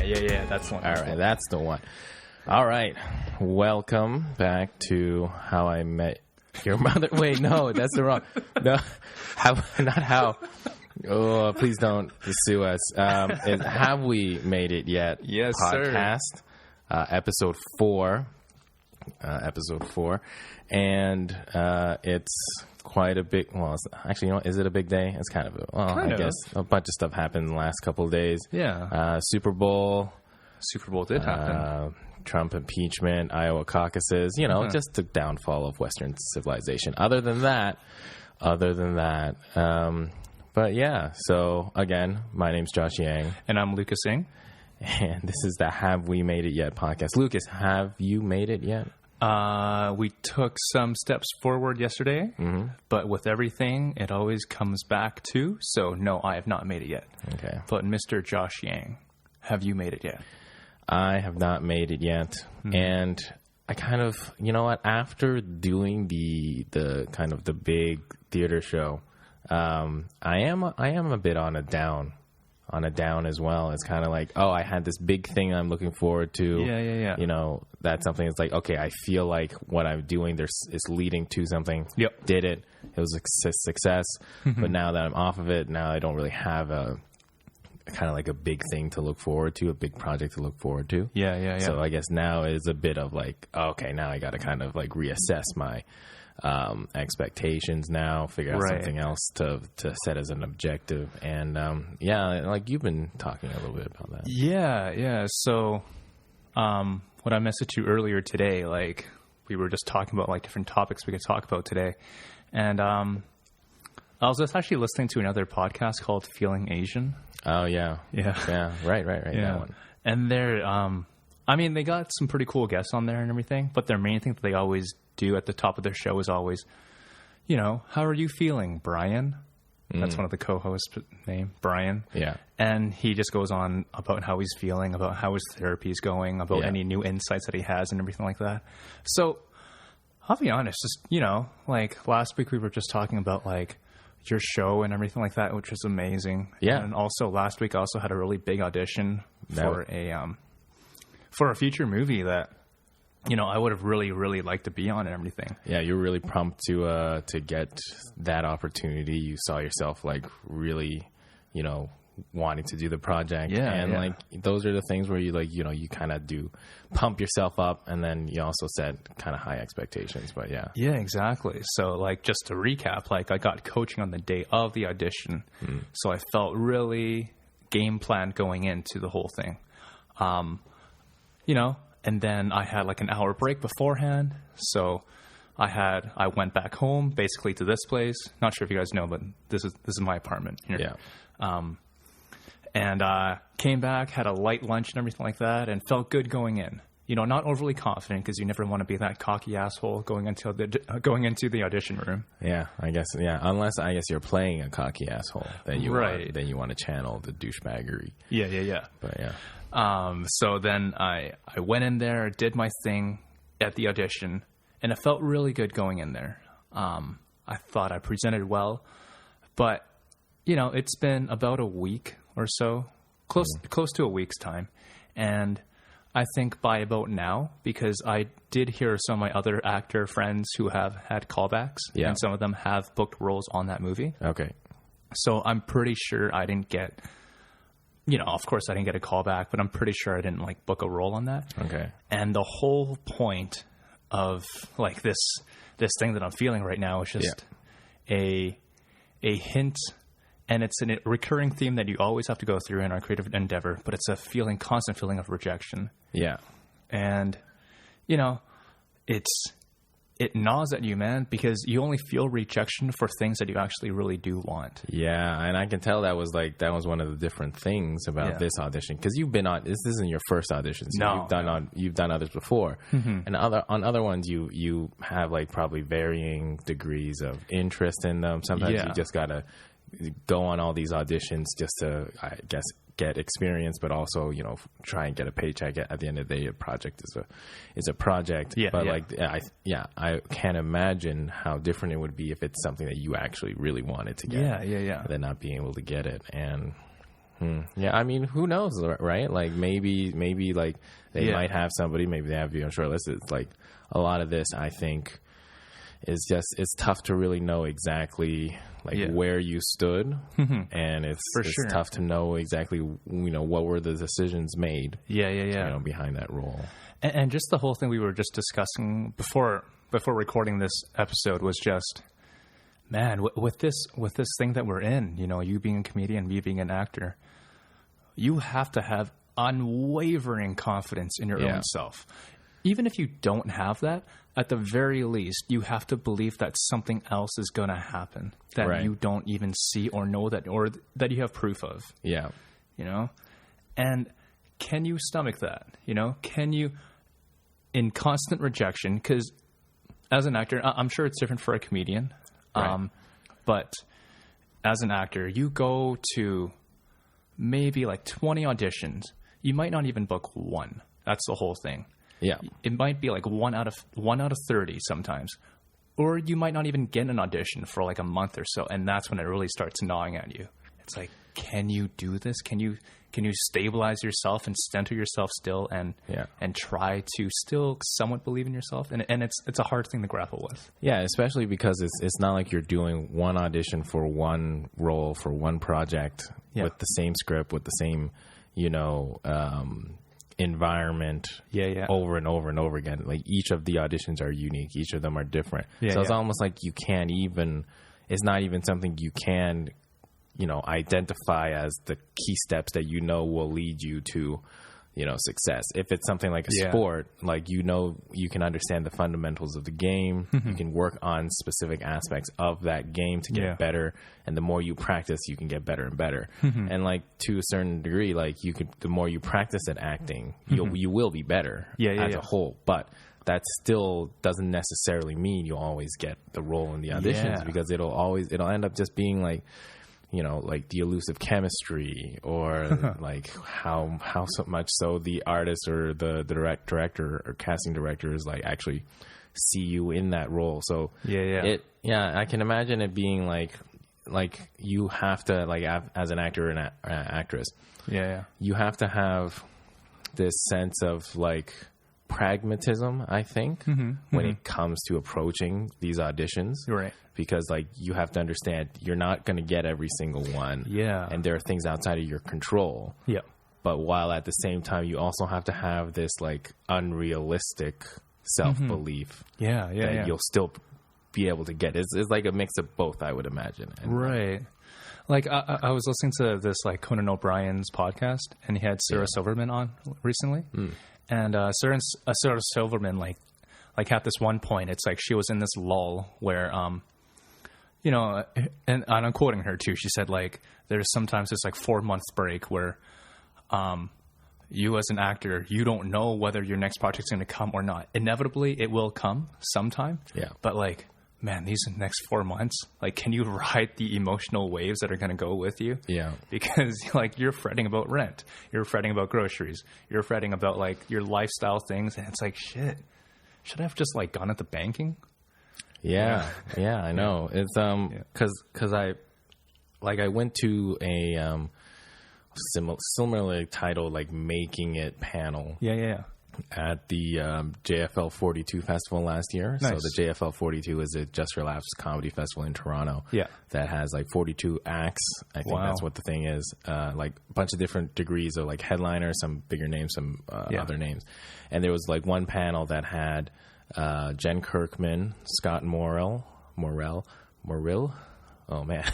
Yeah. That's the one. All right, that's the one. All right, welcome back to How I Met Your Mother. Wait, no, that's the wrong. No, not how. Oh, please don't sue us. Have we made it yet? Yes, podcast, sir. Episode 4. And it's quite a big. Well, actually, is it a big day? It's kind of. I guess a bunch of stuff happened in the last couple of days. Yeah. Super Bowl Did happen. Trump impeachment, Iowa caucuses, just the downfall of Western civilization. Other than that, but yeah, so again, my name's Josh Yang. And I'm Lucas Singh. And this is the Have We Made It Yet podcast. Lucas, have you made it yet? We took some steps forward yesterday, but with everything, it always comes back to, so no, I have not made it yet. Okay. But Mr. Josh Yang, have you made it yet? I have not made it yet. And I kind of, after doing the kind of the big theater show, I am a bit on a down as well. It's kind of like, I had this big thing I'm looking forward to. Yeah. That's something that's like, okay, I feel like what I'm doing is leading to something. Yep. Did it. It was a success. But now that I'm off of it, now I don't really have a kind of like a big thing to look forward to, a big project to look forward to. Yeah. So I guess now is a bit of like, okay, now I got to kind of like reassess my expectations now, figure out something else to set as an objective. And like you've been talking a little bit about that. Yeah. So what I messaged you earlier today, like we were just talking about like different topics we could talk about today. And I was just actually listening to another podcast called Feeling Asian. Oh, yeah. Yeah. Right. Yeah. That one. And they're, they got some pretty cool guests on there and everything, but their main thing that they always do at the top of their show is always, how are you feeling, Brian? That's one of the co-hosts' name, Brian. Yeah. And he just goes on about how he's feeling, about how his therapy is going, about any new insights that he has and everything like that. So I'll be honest, just, like last week we were just talking about like your show and everything like that, which was amazing. Yeah. And also last week I also had a really big audition for a future movie that, I would have really, really liked to be on and everything. Yeah, you're really pumped to get that opportunity. You saw yourself like really, wanting to do the project. Yeah. And like those are the things where you like, you kind of do pump yourself up, and then you also set kind of high expectations. But yeah. Yeah, exactly. So like just to recap, like I got coaching on the day of the audition. So I felt really game planned going into the whole thing. And then I had like an hour break beforehand. So I went back home basically to this place. Not sure if you guys know, but this is my apartment here. Yeah. And came back, had a light lunch and everything like that, and felt good going in. Not overly confident because you never want to be that cocky asshole going into the audition room. Yeah, I guess. Yeah, unless I guess you're playing a cocky asshole, then you want to channel the douchebaggery. Yeah. But yeah. So then I went in there, did my thing at the audition, and it felt really good going in there. I thought I presented well, but it's been about a week or so, close to a week's time, and I think by about now, because I did hear some of my other actor friends who have had callbacks, and some of them have booked roles on that movie. Okay. So I'm pretty sure I didn't get, of course I didn't get a callback, but I'm pretty sure I didn't like book a role on that. Okay. And the whole point of like this thing that I'm feeling right now is just a hint. And it's a recurring theme that you always have to go through in our creative endeavor, but it's a constant feeling of rejection. Yeah. And, it gnaws at you, man, because you only feel rejection for things that you actually really do want. Yeah, and I can tell that was one of the different things about this audition, because you've been on. This isn't your first audition. So you've done others before, and on other ones you have like probably varying degrees of interest in them. Sometimes you just gotta go on all these auditions just to, I guess, get experience, but also, try and get a paycheck. At the end of the day, a project is a project. I can't imagine how different it would be if it's something that you actually really wanted to get. Yeah. Than not being able to get it. And Yeah, I mean, who knows, right? Like maybe like they might have somebody, maybe they have you on shortlist. It's like a lot of this, I think, is just, it's tough to really know exactly like where you stood, and it's tough to know exactly, you know, what were the decisions made, you know, behind that role. And just the whole thing we were just discussing before recording this episode was just, man, with this thing that we're in, you know, you being a comedian, me being an actor, you have to have unwavering confidence in your own self. Even if you don't have that, at the very least, you have to believe that something else is going to happen that you don't even see or know that, or that you have proof of. Yeah. You know? And can you stomach that? You know? Can you, in constant rejection, because as an actor, I'm sure it's different for a comedian, but as an actor, you go to maybe like 20 auditions. You might not even book one. That's the whole thing. Yeah. It might be like one out of 30 sometimes. Or you might not even get an audition for like a month or so, and that's when it really starts gnawing at you. It's like, can you do this? Can you stabilize yourself and center yourself still and try to still somewhat believe in yourself? And it's a hard thing to grapple with. Yeah, especially because it's not like you're doing one audition for one role for one project with the same script, with the same, you know, environment over and over and over again. Like each of the auditions are unique. Each of them are different. So it's almost like you can't even, it's not even something you can, you know, identify as the key steps that you know will lead you to, you know, success. If it's something like a sport, like, you know, you can understand the fundamentals of the game. You can work on specific aspects of that game to get better. And the more you practice, you can get better and better. And like to a certain degree, like the more you practice at acting, you will be better as a whole. But that still doesn't necessarily mean you'll always get the role in the auditions, because it'll end up just being like, you know, like the elusive chemistry, or like how so much so the artist or the director or casting director is like actually see you in that role. So I can imagine it being like you have to, like, as an actor and actress, you have to have this sense of like pragmatism, I think, when it comes to approaching these auditions. Right. Because like you have to understand you're not going to get every single one. Yeah. And there are things outside of your control. Yeah. But while at the same time you also have to have this like unrealistic self-belief that you'll still be able to get. It's like a mix of both, I would imagine. And right. Like I was listening to this like Conan O'Brien's podcast, and he had Sarah Silverman on recently. And Sarah Silverman like at this one point, it's like she was in this lull where, you know, and I'm quoting her too. She said like there's sometimes this like 4 months break where you as an actor, you don't know whether your next project's going to come or not. Inevitably, it will come sometime. Yeah. But like, man, these next 4 months, like, can you ride the emotional waves that are going to go with you? Yeah. Because like you're fretting about rent, you're fretting about groceries, you're fretting about like your lifestyle things, and it's like, shit, should I have just like gone into banking? Yeah, I know. It's because I went to a similarly titled like Making It panel. At the JFL 42 festival last year. Nice. So the JFL 42 is a Just for Laughs comedy festival in Toronto. Yeah. That has like 42 acts. I think that's what the thing is. Like a bunch of different degrees of like headliners, some bigger names, some other names. And there was like one panel that had Jen Kirkman, Scott Morrill. Oh man.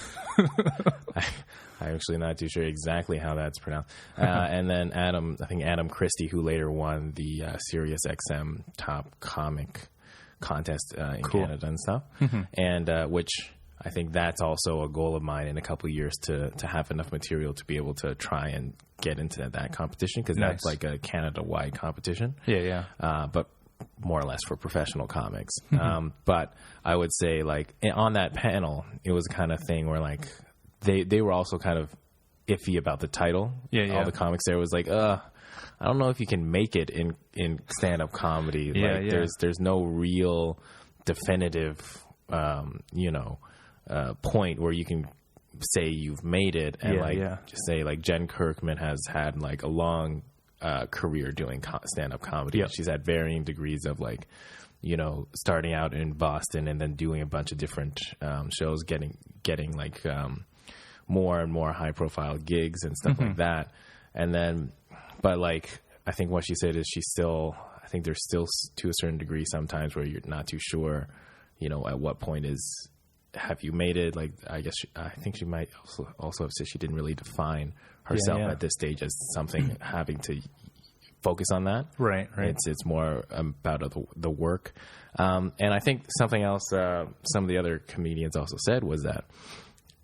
I'm actually not too sure exactly how that's pronounced. And then Adam Christie, who later won the Sirius XM Top Comic Contest in Canada and stuff. And which I think that's also a goal of mine in a couple of years to have enough material to be able to try and get into that competition, because that's like a Canada-wide competition. But more or less for professional comics. But I would say like on that panel, it was the kind of thing where like they were also kind of iffy about the title. All the comics there was like, I don't know if you can make it in stand-up comedy. There's no real definitive, point where you can, say you've made it, and just say like Jen Kirkman has had like a long career doing stand-up comedy. Yep. She's had varying degrees of like, starting out in Boston and then doing a bunch of different shows, getting like more and more high-profile gigs and stuff like that. And then, but like, I think what she said is I think there's still to a certain degree sometimes where you're not too sure, at what point have you made it? Like, I think she might also have said she didn't really define herself at this stage as something having to focus on that. Right. It's more about the work. And I think something else some of the other comedians also said was that,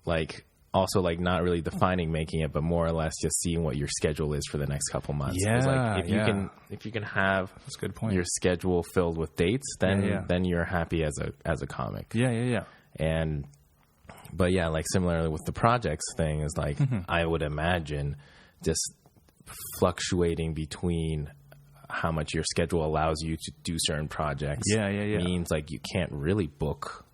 like, also like not really defining making it, but more or less just seeing what your schedule is for the next couple months. Yeah, like if you can have that's a good point. Your schedule filled with dates, then you're happy as a comic. Yeah. But yeah, like similarly with the projects thing is like, I would imagine just fluctuating between how much your schedule allows you to do certain projects. Yeah. Means like you can't really book,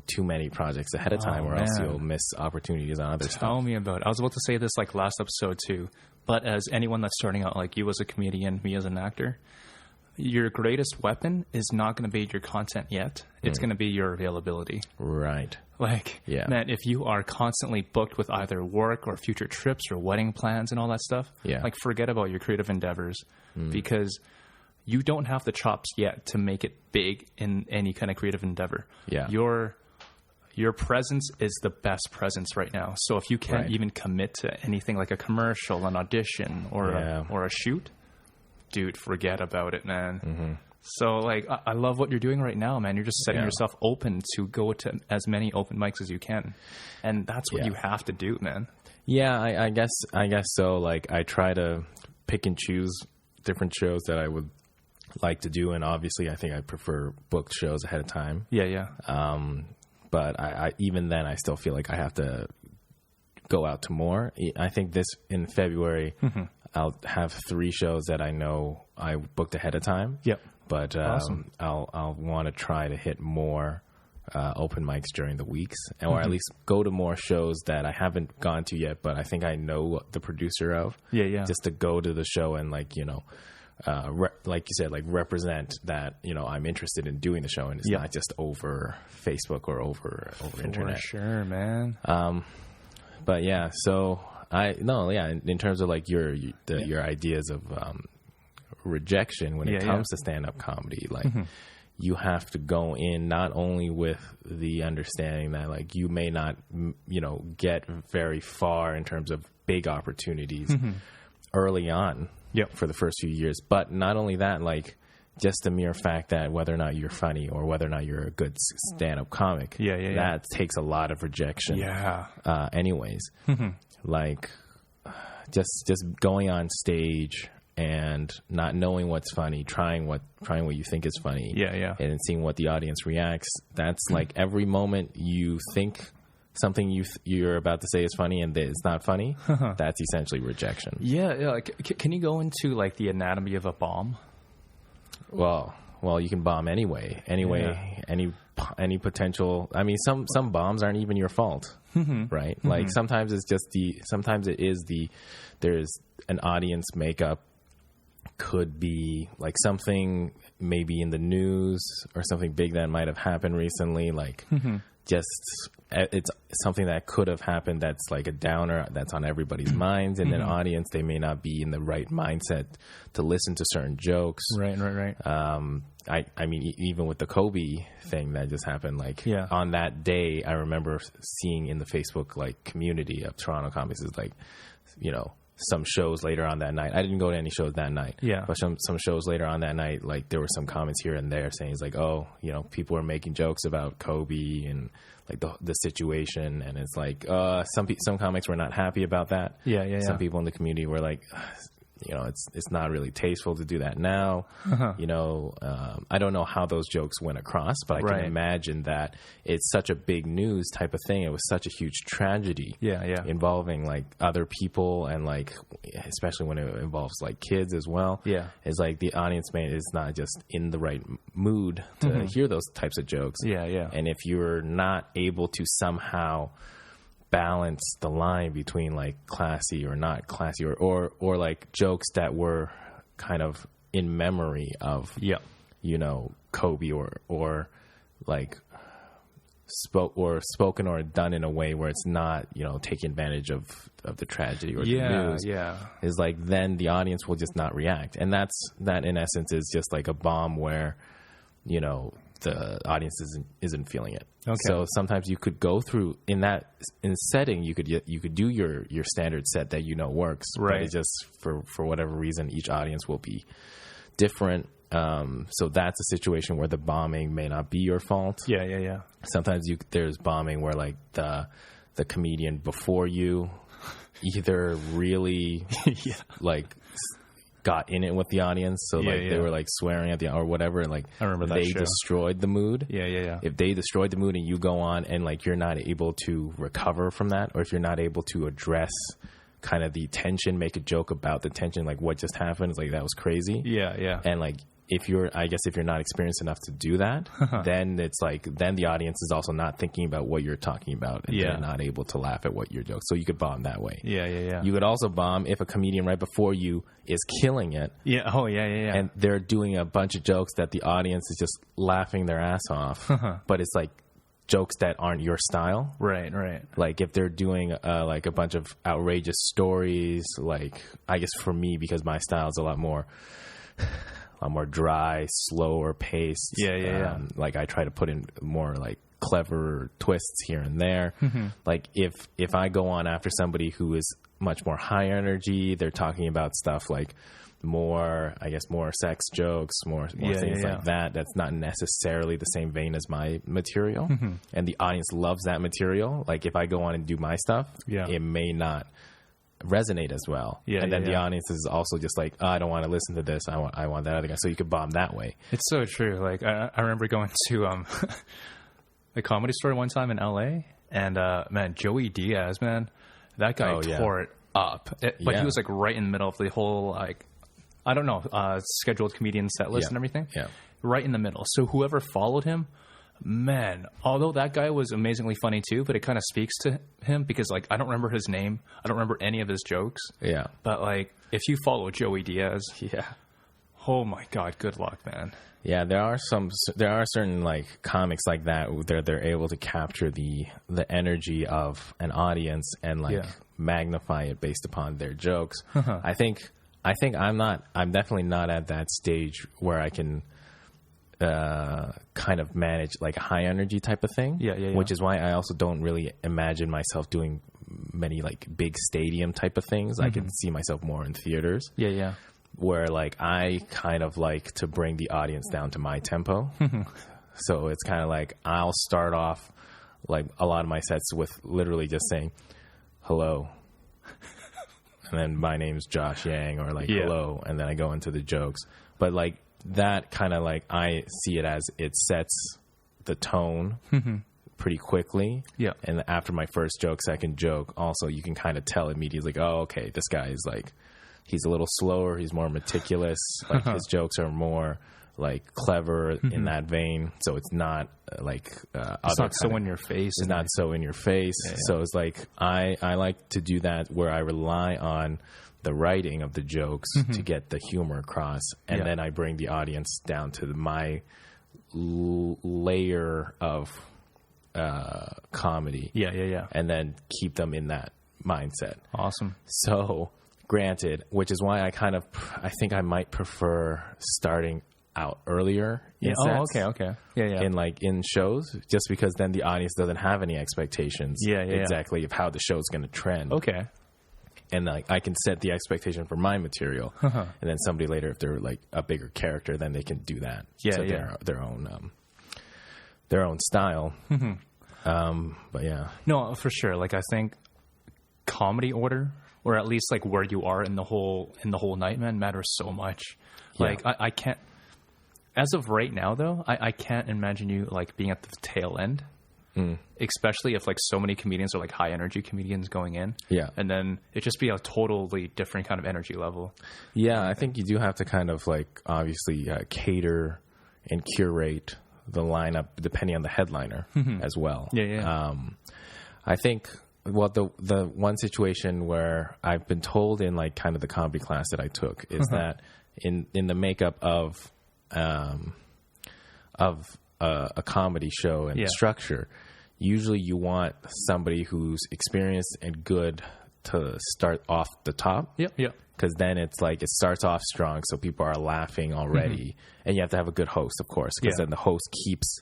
too many projects ahead of time, or else you'll miss opportunities on other stuff. Tell me about it. I was about to say this like last episode too, but as anyone that's starting out, like you as a comedian, me as an actor, your greatest weapon is not going to be your content yet. It's going to be your availability. Right. Like, man, if you are constantly booked with either work or future trips or wedding plans and all that stuff, like forget about your creative endeavors because you don't have the chops yet to make it big in any kind of creative endeavor. Yeah. Your presence is the best presence right now. So if you can't even commit to anything like a commercial, an audition, or a shoot, dude, forget about it, man. So like, I love what you're doing right now, man. You're just setting yourself open to go to as many open mics as you can, and that's what you have to do, man. Yeah, I guess so. Like, I try to pick and choose different shows that I would like to do, and obviously I think I prefer booked shows ahead of time. Yeah. But I even then I still feel like I have to go out to more. I think in February I'll have 3 shows that I know I booked ahead of time. Yep. But awesome. I'll want to try to hit more open mics during the weeks, or at least go to more shows that I haven't gone to yet, but I think I know the producer of. Yeah. Just to go to the show and like, like you said, like represent that, I'm interested in doing the show, and it's not just over Facebook or over internet. For sure, man. But yeah, so in terms of like your ideas of rejection when it comes to stand-up comedy, like you have to go in not only with the understanding that like you may not get very far in terms of big opportunities early on for the first few years, but not only that, like just the mere fact that whether or not you're funny or whether or not you're a good stand-up comic, that takes a lot of rejection anyways. Like just going on stage and not knowing what's funny, trying what you think is funny, and seeing what the audience reacts. That's like every moment you think something you're about to say is funny and it's not funny. That's essentially rejection. Yeah. Like, can you go into like the anatomy of a bomb? Well, you can bomb anyway. Any potential. I mean, some bombs aren't even your fault, right? Like sometimes it's just there's an audience makeup. Could be like something maybe in the news or something big that might have happened recently. Like just it's something that could have happened that's like a downer that's on everybody's minds, and an audience, they may not be in the right mindset to listen to certain jokes. Right. I mean, even with the Kobe thing that just happened, like on that day, I remember seeing in the Facebook like community of Toronto comics is like, some shows later on that night. I didn't go to any shows that night. Yeah. But some shows later on that night, like there were some comments here and there saying it's like, oh, people are making jokes about Kobe and like the situation, and it's like some comics were not happy about that. Yeah. Some people in the community were like, it's not really tasteful to do that now. I don't know how those jokes went across, but I can imagine that it's such a big news type of thing. It was such a huge tragedy involving like other people, and like especially when it involves like kids as well. Yeah, it's like the audience is not just in the right mood to hear those types of jokes. And if you're not able to somehow balance the line between like classy or not classy, or like jokes that were kind of in memory of, you know, Kobe, or like spoken or done in a way where it's not, you know, taking advantage of the tragedy or the news. Is like, then the audience will just not react. And that in essence is just like a bomb where, you know, the audience isn't feeling it. Okay. So sometimes you could go through in setting, you could do your standard set that, you know, works, right? But it just for whatever reason, each audience will be different. So that's a situation where the bombing may not be your fault. Yeah. Sometimes there's bombing where like the comedian before you either really like got in it with the audience, so like they were like swearing at the or whatever, and like I remember that they show. destroyed the mood. Yeah. If they destroyed the mood and you go on and like you're not able to recover from that, or if you're not able to address kind of the tension, make a joke about the tension, like what just happened, it's like that was crazy. Yeah. And like if you're not experienced enough to do that, then it's like, then the audience is also not thinking about what you're talking about, and they're not able to laugh at what your joke. So you could bomb that way. Yeah. You could also bomb if a comedian right before you is killing it. Yeah. Oh, yeah. And they're doing a bunch of jokes that the audience is just laughing their ass off, but it's like jokes that aren't your style. Right. Like if they're doing like a bunch of outrageous stories, like I guess for me, because my style is a lot more dry, slower paced. Yeah. Like I try to put in more like clever twists here and there. Like if I go on after somebody who is much more high energy, they're talking about stuff like more sex jokes, more things like that. That's not necessarily the same vein as my material. And the audience loves that material. Like if I go on and do my stuff, it may not resonate as well. And then the audience is also just like, oh, I don't want to listen to this. I want that other guy. So you could bomb that way. It's so true. Like I remember going to the Comedy Store one time in LA, and man, Joey Diaz, man, that guy tore it up. But he was like right in the middle of the whole, like, I don't know, scheduled comedian set list and everything. Yeah. Right in the middle. So whoever followed him, man, although that guy was amazingly funny too, but it kind of speaks to him because, like, I don't remember his name. I don't remember any of his jokes. Yeah. But, like, if you follow Joey Diaz, oh my God, good luck, man. Yeah, there are certain like comics like that where they're able to capture the energy of an audience and like magnify it based upon their jokes. I think I'm definitely not at that stage where I can kind of manage like a high energy type of thing. Which is why I also don't really imagine myself doing many like big stadium type of things. I can see myself more in theaters. Where like I kind of like to bring the audience down to my tempo. So it's kind of like I'll start off like a lot of my sets with literally just saying hello. And then my name's Josh Yang, or like hello, and then I go into the jokes. But like that kind of like I see it as it sets the tone pretty quickly. And after my first joke, second joke, also you can kind of tell immediately, like, oh, okay, this guy is like, he's a little slower, he's more meticulous, like his jokes are more like clever in that vein. So it's not like it's not so in your face. It's not so in your face. So it's like I like to do that where I rely on the writing of the jokes to get the humor across, and then I bring the audience down to my layer of comedy. And then keep them in that mindset. Awesome. So granted, which is why I think I might prefer starting out earlier in sets. Okay. In shows, just because then the audience doesn't have any expectations exactly of how the show's going to trend. Okay. And like I can set the expectation for my material, and then somebody later, if they're like a bigger character, then they can do that. Their own style. But yeah, no, for sure. Like I think comedy order, or at least like where you are in the whole night, man, matters so much. Like I can't, as of right now though, I can't imagine you like being at the tail end. Especially if like so many comedians are like high energy comedians going in. And then it just be a totally different kind of energy level. I think you do have to kind of like obviously cater and curate the lineup depending on the headliner as well. I think well, the one situation where I've been told in like kind of the comedy class that I took is that in the makeup of a comedy show and structure, usually you want somebody who's experienced and good to start off the top. Yep. Because then it's like it starts off strong, so people are laughing already, and you have to have a good host, of course, because then the host keeps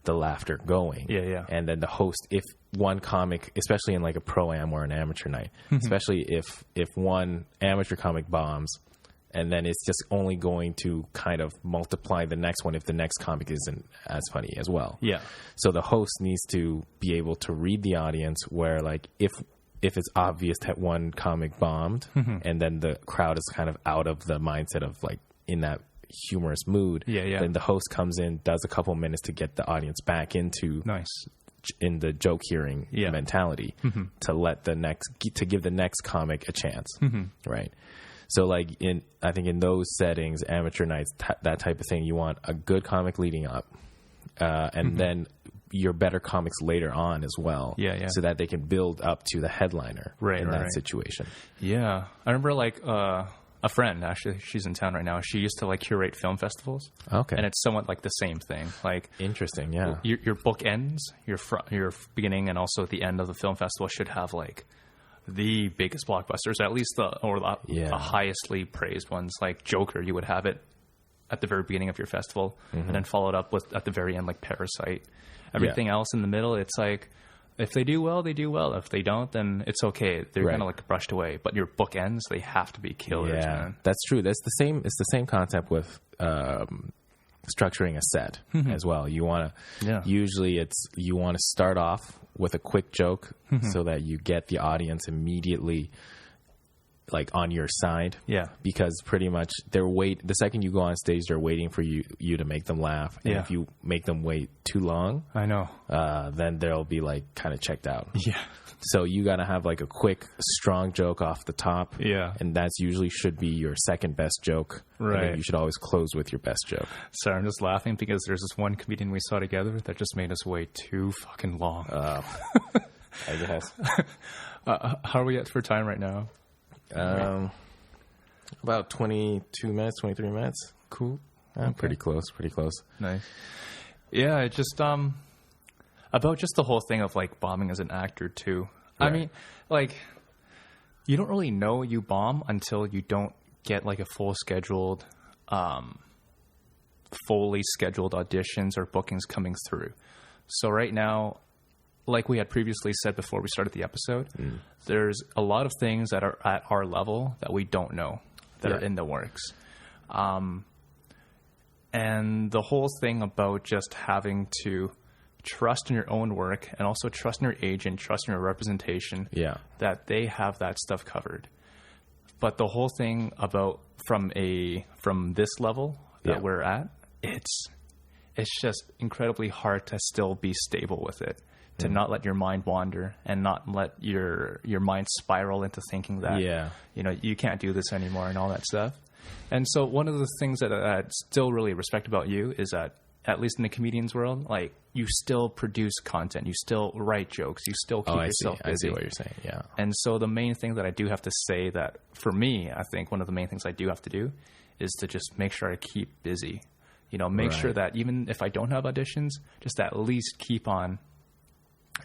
the laughter going. Yeah. And then the host, if one comic, especially in like a pro-am or an amateur night, especially if one amateur comic bombs, and then it's just only going to kind of multiply the next one if the next comic isn't as funny as well. Yeah. So the host needs to be able to read the audience where like if it's obvious that one comic bombed and then the crowd is kind of out of the mindset of like in that humorous mood, then the host comes in, does a couple minutes to get the audience back into in the joke hearing mentality to let to give the next comic a chance. Right. So like I think in those settings, amateur nights, that type of thing, you want a good comic leading up and then your better comics later on as well. So that they can build up to the headliner in that situation. Yeah. I remember like a friend, actually, she's in town right now. She used to like curate film festivals. Okay. And it's somewhat like the same thing. Like interesting, yeah. Your book ends, your beginning and also the end of the film festival should have like the biggest blockbusters, at least the highestly praised ones. Like Joker, you would have it at the very beginning of your festival and then followed up with at the very end like Parasite. Everything else in the middle, it's like if they do well, they do well. If they don't, then it's okay. They're kind of like brushed away. But your bookends, they have to be killers, man. That's true. It's the same concept with structuring a set as well. You want to usually you want to start off with a quick joke so that you get the audience immediately like on your side. Yeah. Because pretty much the second you go on stage, they're waiting for you to make them laugh. And if you make them wait too long, I know, then they'll be like kind of checked out. Yeah. So you got to have like a quick, strong joke off the top. Yeah. And that's usually should be your second best joke. Right. And then you should always close with your best joke. Sorry, I'm just laughing because there's this one comedian we saw together that just made us wait too fucking long. I guess. How are we at for time right now? About 22 minutes, 23 minutes. Cool. Pretty close. Nice. Yeah, it just about just the whole thing of like bombing as an actor too. Right. I mean, like you don't really know you bomb until you don't get like a fully scheduled auditions or bookings coming through. So right now, like we had previously said before we started the episode, there's a lot of things that are at our level that we don't know that are in the works. And the whole thing about just having to trust in your own work and also trust in your agent, trust in your representation, that they have that stuff covered. But the whole thing about from this level that we're at, it's just incredibly hard to still be stable with it. To not let your mind wander and not let your mind spiral into thinking that, you can't do this anymore and all that stuff. And so one of the things that I still really respect about you is that, at least in the comedian's world, like you still produce content, you still write jokes, you still keep yourself busy. I see what you're saying, yeah. And so the main thing that I do have to say that, for me, I think one of the main things I do have to do is to just make sure I keep busy. Make sure that even if I don't have auditions, just at least keep on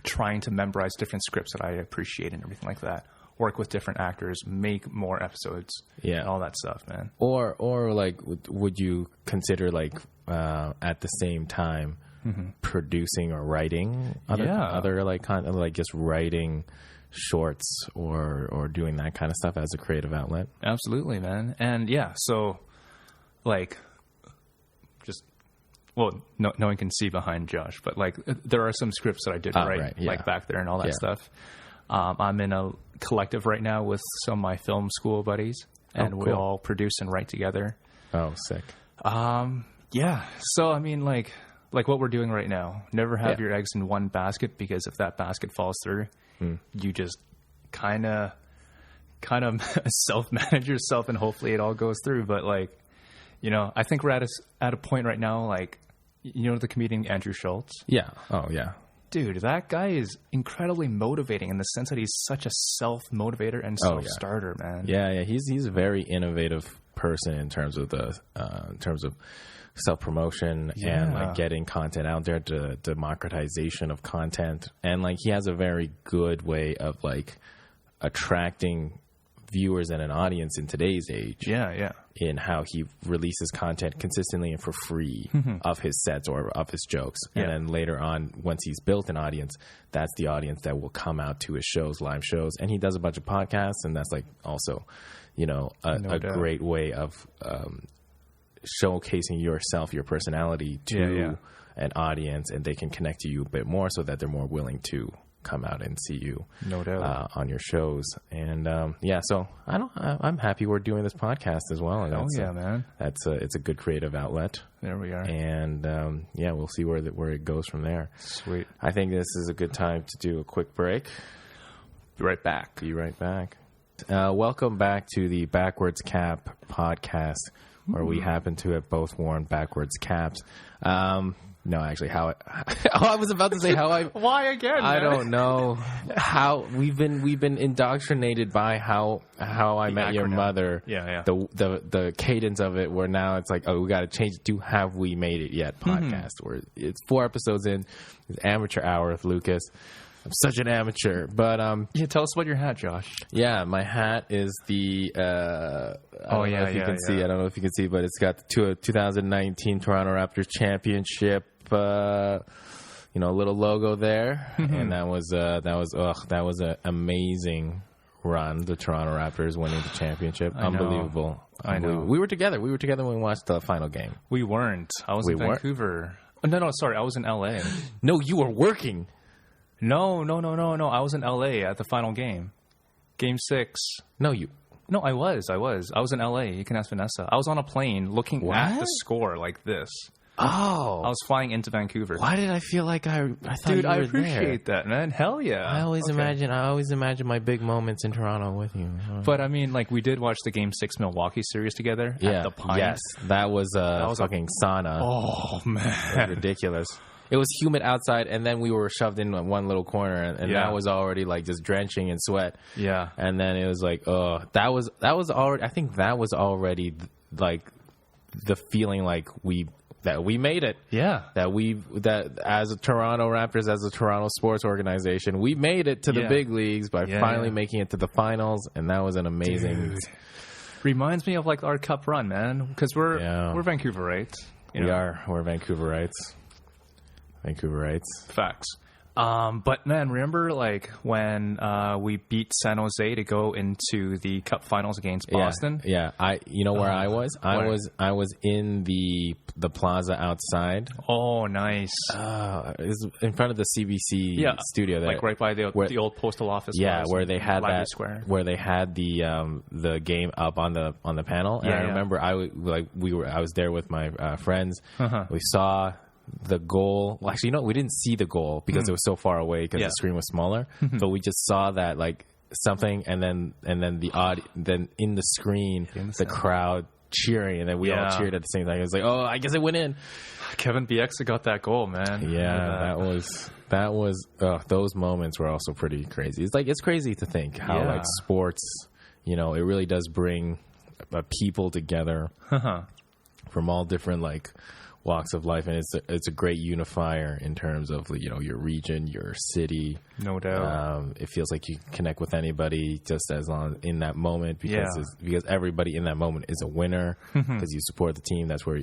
trying to memorize different scripts that I appreciate and everything like that. Work with different actors, make more episodes, and all that stuff, man. Or like, would you consider like at the same time producing or writing other like content, like just writing shorts or doing that kind of stuff as a creative outlet? Absolutely, man. And so like just. Well, no one can see behind Josh, but like there are some scripts that I did write, like back there and all that stuff. I'm in a collective right now with some of my film school buddies, and we all produce and write together. Oh, sick. So I mean, like what we're doing right now. Never have your eggs in one basket, because if that basket falls through, you just kind of self-manage yourself, and hopefully it all goes through. But like, I think we're at a point right now, like. The comedian Andrew Schultz? Yeah. Oh, yeah. dude, that guy is incredibly motivating in the sense that he's such a self-motivator and self-starter, man. Yeah. He's a very innovative person in terms of self-promotion and like getting content out there, to democratization of content, and like he has a very good way of like attracting viewers and an audience in today's age. In how he releases content consistently and for free of his sets or of his jokes. And then later on, once he's built an audience, that's the audience that will come out to his shows, live shows. And he does a bunch of podcasts, and that's like also, a great way of showcasing yourself, your personality to an audience, and they can connect to you a bit more so that they're more willing to come out and see you on your shows. And so I'm happy we're doing this podcast as well. And man, it's a good creative outlet. There we are. And we'll see where it goes from there. Sweet. I think this is a good time to do a quick break. Be right back. Welcome back to the Backwards Cap podcast, where we happen to have both worn backwards caps. No, actually, I was about to say why again? I don't know how we've been indoctrinated by how I Met Your Mother. The cadence of it, where now it's like, oh, we got to change it to Have We Made It Yet podcast, where it's 4 episodes in. It's amateur hour with Lucas. I'm such an amateur, but tell us about your hat, Josh. Yeah, my hat is the I don't know if you can see. I don't know if you can see, but it's got the 2019 Toronto Raptors championship, little logo there, and that was an amazing run. The Toronto Raptors winning the championship, unbelievable. I know. We were together. We were together when we watched the final game. We weren't. I was in Vancouver. Oh, no, sorry. I was in LA. No, you were working. No. I was in LA at the final game. Game 6. No, I was. I was in LA. You can ask Vanessa. I was on a plane looking at the score like this. Oh. I was flying into Vancouver. Why did I feel like I thought Dude, you were I appreciate that, man. Hell yeah. I always imagine my big moments in Toronto with you. But I mean, like, we did watch the Game 6 Milwaukee series together at the Pine. Yes. That was fucking sauna. Oh, man. It was ridiculous. It was humid outside, and then we were shoved in one little corner, and that was already like just drenching in sweat. Yeah. And then it was like, that was already. I think that was already like the feeling like that we made it. Yeah. That as a Toronto Raptors, as a Toronto sports organization, we made it to the big leagues by finally making it to the finals, and that was an amazing. Dude. Reminds me of like our Cup run, man, because we're Vancouverites. We're Vancouverites. Facts. But man, remember like when we beat San Jose to go into the Cup Finals against Boston? Yeah. Where I was? I was in the plaza outside. Oh, nice. It was in front of the CBC studio there, like right by the old postal office. Yeah, where they had Square. where they had the game up on the panel. And I remember I was there with my friends. We saw the goal. Well, actually, we didn't see the goal because it was so far away because the screen was smaller. But we just saw that like something, and then then in the screen the crowd cheering, and then we all cheered at the same time. It was like, oh, I guess it went in. Kevin BX got that goal, man. Yeah, that was those moments were also pretty crazy. It's crazy to think how like sports, it really does bring people together from all different like walks of life, and it's a great unifier in terms of your region, your city. No doubt. It feels like you can connect with anybody just as long in that moment because everybody in that moment is a winner because you support the team. That's who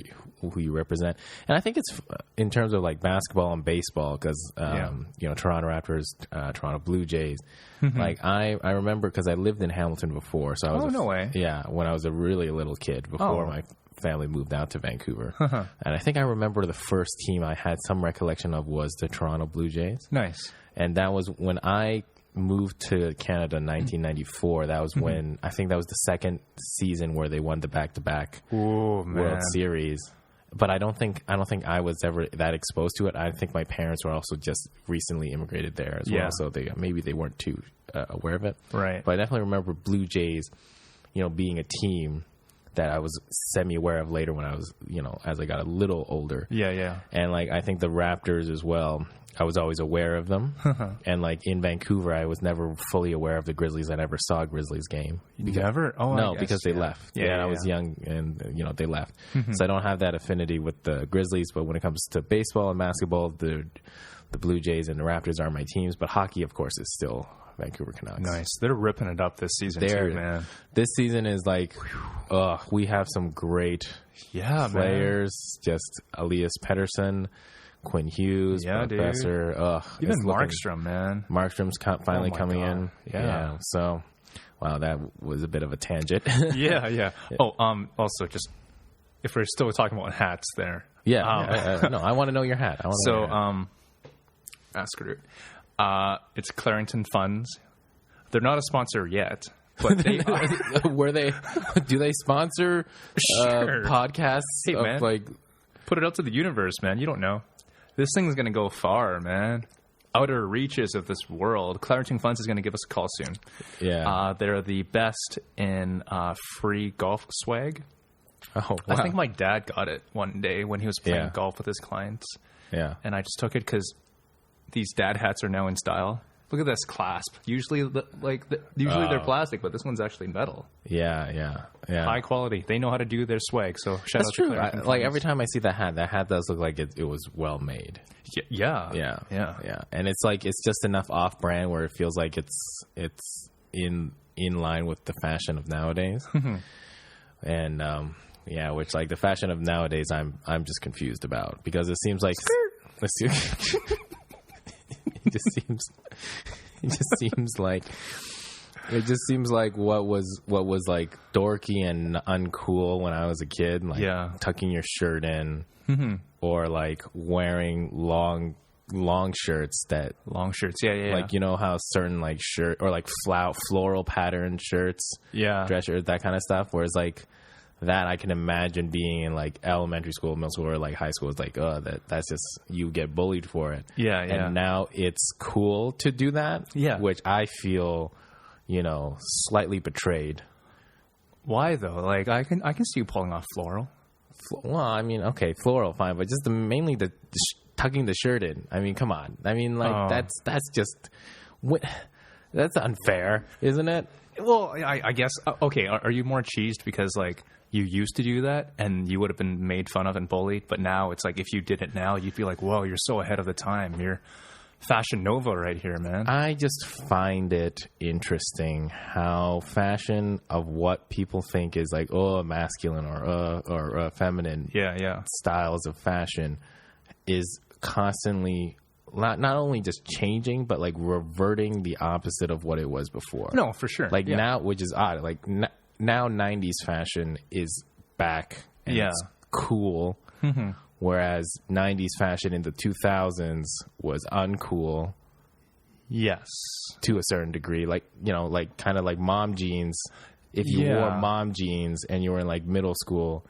you represent. And I think it's in terms of like basketball and baseball because Toronto Raptors, Toronto Blue Jays. Like I remember because I lived in Hamilton before, so I was no way. Yeah, when I was a really little kid before my family moved out to Vancouver. And I think I remember the first team I had some recollection of was the Toronto Blue Jays. Nice. And that was when I moved to Canada in 1994. That was when I think that was the second season where they won the back-to-back World Series. But I don't think I was ever that exposed to it. I think my parents were also just recently immigrated there as well, so maybe they weren't too aware of it. Right. But I definitely remember Blue Jays, being a team that I was semi-aware of later when I was, as I got a little older. Yeah. And, like, I think the Raptors as well. always aware of them. And like in Vancouver, I was never fully aware of the Grizzlies. I never saw a Grizzlies game. Never? Oh, no, because they left. Yeah, I was young, and they left. So I don't have that affinity with the Grizzlies. But when it comes to baseball and basketball, the Blue Jays and the Raptors are my teams. But hockey, of course, is still Vancouver Canucks. Nice. They're ripping it up this season too, man. This season is like, we have some great players. Man. Just Elias Pettersson, Quinn Hughes, Professor. Even Markstrom, man. Markstrom's finally coming in. Yeah. So, wow, that was a bit of a tangent. yeah. Oh, also, just if we're still talking about hats there. Yeah. No, I want to know your hat. Screw it. It's Clarington Funds. They're not a sponsor yet, but they are. Do they sponsor podcasts? Hey, man, put it out to the universe, man. You don't know. This thing's going to go far, man. Outer reaches of this world. Clarington Funds is going to give us a call soon. Yeah. They're the best in free golf swag. Oh, wow. I think my dad got it one day when he was playing golf with his clients. Yeah. And I just took it because these dad hats are now in style. Look at this clasp. Usually they're plastic, but this one's actually metal. Yeah. High quality. They know how to do their swag. So shout out to Clarington. Like every time I see that hat does look like it was well made. Yeah. And it's just enough off brand where it feels like it's in line with the fashion of nowadays. And which like the fashion of nowadays I'm just confused about, because it seems like It just seems like what was like dorky and uncool when I was a kid, like tucking your shirt in, or like wearing long shirts. Like, you know how certain like shirt or like floral pattern shirts, dress shirts, that kind of stuff. Whereas like that I can imagine being in like elementary school, middle school, or like high school. It's like, that's just, you get bullied for it. And now it's cool to do that. Which I feel, slightly betrayed. Why though? Like I can see you pulling off floral. Well, I mean, okay, floral, fine, but just mainly the tucking the shirt in. I mean, come on. I mean, like that's just that's unfair, isn't it? Well, I guess. Okay, are you more cheesed because like you used to do that and you would have been made fun of and bullied, but now it's like if you did it now, you'd be like, whoa, you're so ahead of the time. You're Fashion Nova right here, man. I just find it interesting how fashion of what people think is like, masculine or feminine styles of fashion is constantly not only just changing, but like reverting the opposite of what it was before. No, for sure. Like now, which is odd. Like now 90s fashion is back and it's cool. Whereas 90s fashion in the 2000s was uncool. Yes. To a certain degree. Like, like kind of like mom jeans. If you wore mom jeans and you were in like middle school,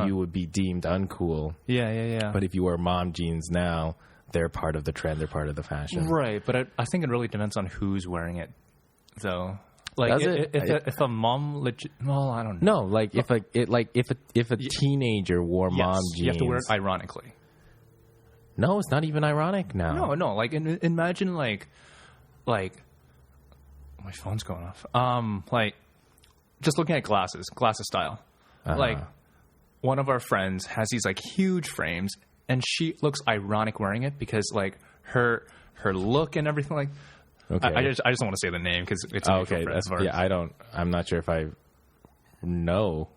you would be deemed uncool. Yeah. But if you wear mom jeans now, they're part of the trend. They're part of the fashion. Right. But I think it really depends on who's wearing it, though. Like if a mom well, I don't know. No, like if a teenager wore mom jeans, you have to wear it ironically. No, it's not even ironic now. No. Like imagine like my phone's going off. Like just looking at glasses style. Like one of our friends has these like huge frames, and she looks ironic wearing it because like her look and everything like. Okay. I just don't want to say the name because it's okay. I'm not sure if I know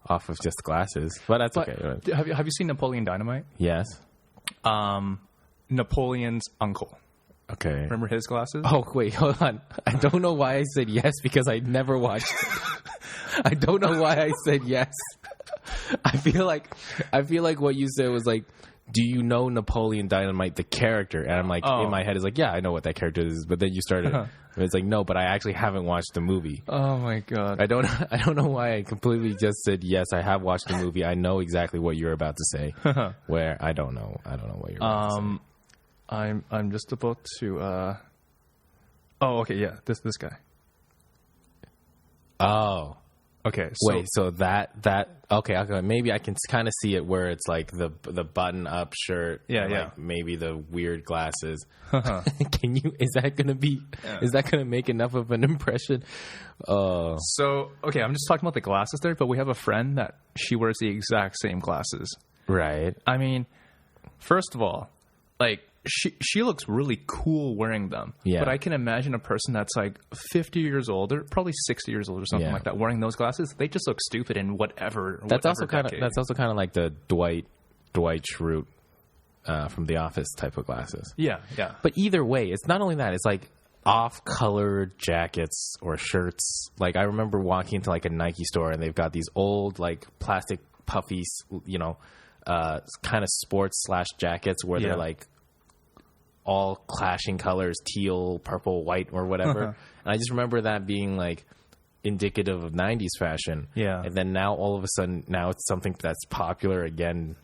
off of just glasses, but that's okay. Have you seen Napoleon Dynamite? Yes. Napoleon's uncle. Okay. Remember his glasses? Oh wait, hold on. I don't know why I said yes because I never watched. I don't know why I said yes. I feel like what you said was like, do you know Napoleon Dynamite, the character? And I'm like, in my head, it's like, yeah, I know what that character is. But then you started, it's like, no, but I actually haven't watched the movie. Oh my God. I don't know why I completely just said, yes, I have watched the movie. I know exactly what you're about to say, where I don't know what you're about to say. I'm just about to, okay. Yeah. This guy. Oh, Okay. So okay, maybe I can kind of see it where it's like the button up shirt. Yeah, yeah. Like maybe the weird glasses. Is that gonna make enough of an impression? So, okay, I'm just talking about the glasses there, but we have a friend that she wears the exact same glasses. Right. I mean, first of all, like, she looks really cool wearing them. Yeah. But I can imagine a person that's like 50 years old, or probably 60 years old or something like that, wearing those glasses. They just look stupid in whatever. That's also kind of like the Dwight Schrute from The Office type of glasses. Yeah, yeah. But either way, it's not only that. It's like off-colored jackets or shirts. Like I remember walking into like a Nike store and they've got these old like plastic puffy, kind of sports / jackets where they're like all clashing colors, teal, purple, white, or whatever. And I just remember that being like indicative of 90s fashion. Yeah. And then now all of a sudden, now it's something that's popular again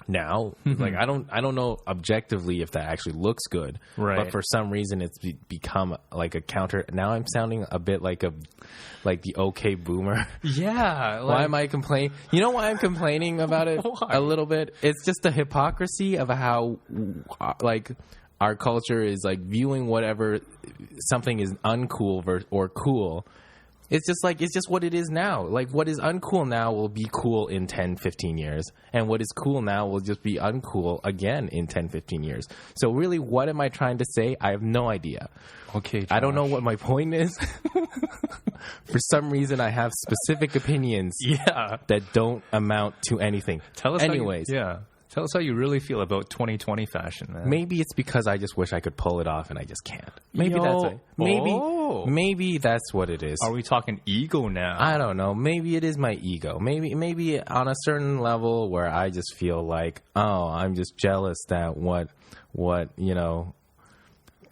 now. Like I don't know objectively if that actually looks good. Right. But for some reason it's become like a counter. Now I'm sounding a bit like the okay boomer. Yeah. Why am I complaining? You know why I'm complaining about it a little bit? It's just the hypocrisy of how like our culture is like viewing whatever something is uncool or cool. It's just what it is now. Like what is uncool now will be cool in 10, 15 years. And what is cool now will just be uncool again in 10, 15 years. So really, what am I trying to say? I have no idea. Okay, Josh. I don't know what my point is. For some reason, I have specific opinions that don't amount to anything. Tell us anyways. Tell us how you really feel about 2020 fashion, man. Maybe it's because I just wish I could pull it off and I just can't. Maybe that's what it is. Are we talking ego now? I don't know. Maybe it is my ego. Maybe on a certain level where I just feel like, I'm just jealous that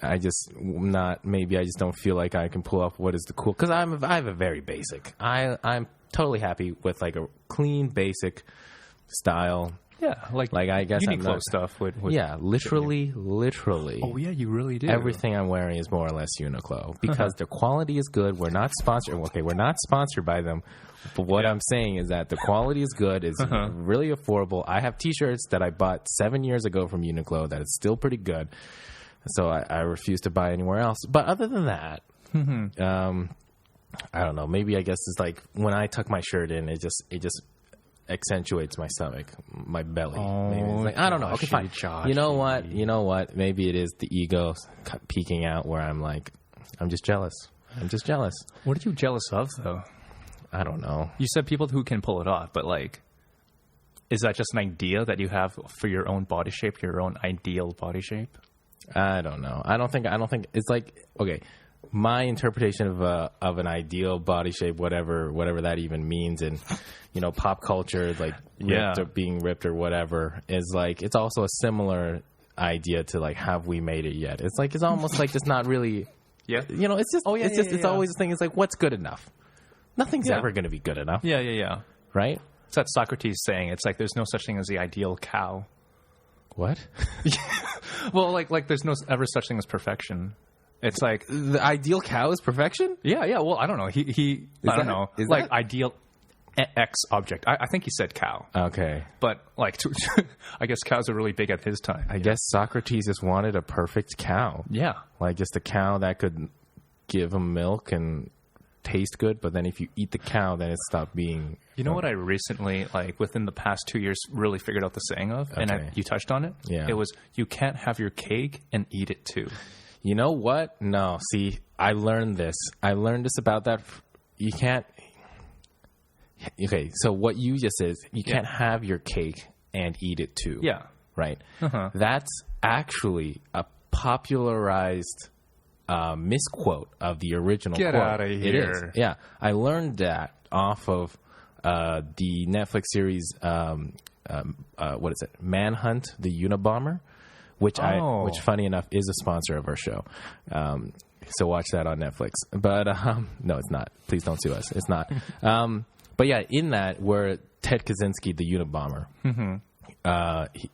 I just don't feel like I can pull off what is the cool. Because I have a very basic. I'm totally happy with like a clean, basic style. Yeah, like I guess Uniqlo stuff. Literally. Oh yeah, you really do. Everything I'm wearing is more or less Uniqlo because their quality is good. We're not sponsored. Okay, we're not sponsored by them. But what I'm saying is that the quality is good. It's really affordable. I have T-shirts that I bought 7 years ago from Uniqlo that is still pretty good. So I refuse to buy anywhere else. But other than that, I don't know. Maybe I guess it's like when I tuck my shirt in, it just accentuates my stomach, my belly. Maybe it's like, I don't know. Okay, fine. You know what? Maybe it is the ego peeking out where I'm like, I'm just jealous. What are you jealous of, though? I don't know. You said people who can pull it off, but like, is that just an idea that you have for your own body shape, your own ideal body shape? I don't know. I don't think it's like, okay, my interpretation of an ideal body shape, whatever that even means, and pop culture, like ripped or being ripped or whatever, is like it's also a similar idea to like, have we made it yet? It's like it's almost like it's not really. Yeah. It's just. It's always a thing. It's like, what's good enough? Nothing's ever going to be good enough. Yeah. Right. It's that Socrates saying. It's like there's no such thing as the ideal cow. What? Well, like there's no ever such thing as perfection. It's like the ideal cow is perfection. Yeah. Well, I don't know. He I don't know. Like ideal X object. I think he said cow. Okay. But like, I guess cows are really big at his time. I guess Socrates just wanted a perfect cow. Yeah. Like just a cow that could give him milk and taste good, but then if you eat the cow, then it stopped being. You know what I recently, like within the past 2 years, really figured out the saying of? Okay. And you touched on it? Yeah. It was, you can't have your cake and eat it too. You know what? No. See, I learned this about that. You can't. Okay, so what you just said is you can't have your cake and eat it too. Yeah. Right? That's actually a popularized misquote of the original quote. Get out of here. It is. Yeah. I learned that off of the Netflix series, what is it? Manhunt, the Unabomber, which funny enough, is a sponsor of our show. So watch that on Netflix. But no, it's not. Please don't sue us. It's not. But yeah, in that, where Ted Kaczynski, the Unabomber,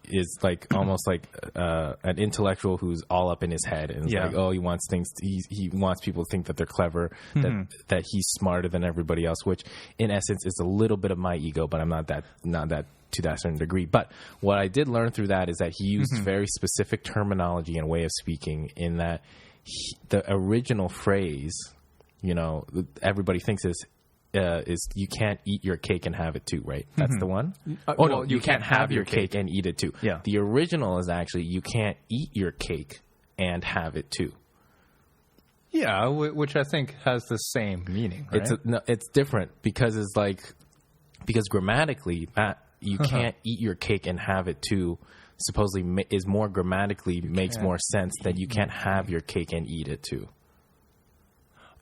is like almost like an intellectual who's all up in his head, and it's like, oh, he wants things. He wants people to think that they're clever, that he's smarter than everybody else. Which, in essence, is a little bit of my ego, but I'm not that to that certain degree. But what I did learn through that is that he used very specific terminology and way of speaking. In that, the original phrase, everybody thinks is you can't eat your cake and have it too, right? That's the one? No, you can't have your cake and eat it too. Yeah. The original is actually you can't eat your cake and have it too. Yeah, which I think has the same meaning, right? It's different because because grammatically, you can't eat your cake and have it too supposedly is more grammatically makes more sense than you can't have your cake and eat it too.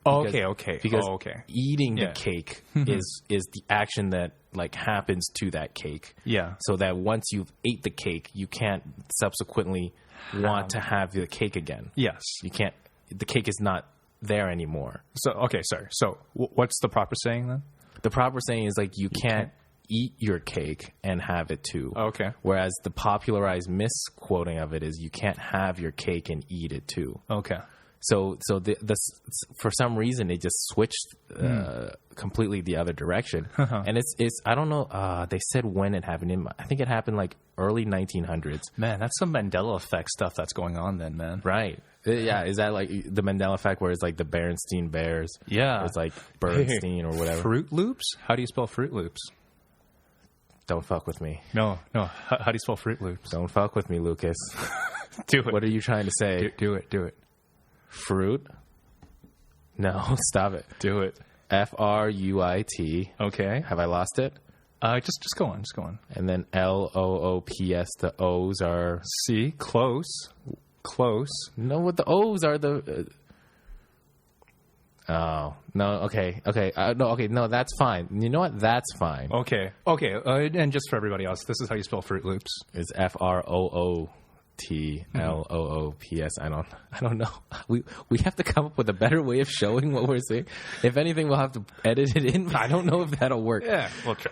Okay. Because eating the cake is the action that like happens to that cake. Yeah. So that once you've ate the cake, you can't subsequently want to have the cake again. Yes. You can't. The cake is not there anymore. So sorry. So what's the proper saying then? The proper saying is like you can't eat your cake and have it too. Okay. Whereas the popularized misquoting of it is you can't have your cake and eat it too. Okay. So for some reason they just switched completely the other direction, and it's I don't know. They said when it happened. I think it happened like early 1900s. Man, that's some Mandela effect stuff that's going on then, man. Right? Yeah. Is that like the Mandela effect where it's like the Berenstain Bears? Yeah. It's like Bernstein or whatever. Fruit Loops? How do you spell Fruit Loops? Don't fuck with me. No. How do you spell Fruit Loops? Don't fuck with me, Lucas. Do it. What are you trying to say? Do it. Fruit? No, stop it. Do it. Fruit. Okay. Have I lost it? Just go on. And then LOOPS. The O's are C. Close. No, what the O's are the. Oh no. Okay. No, that's fine. You know what? That's fine. Okay. And just for everybody else, this is how you spell Fruit Loops. It's FROOTLOOPS. I don't know. We have to come up with a better way of showing what we're saying. If anything, we'll have to edit it in. I don't know if that'll work. Yeah. Okay.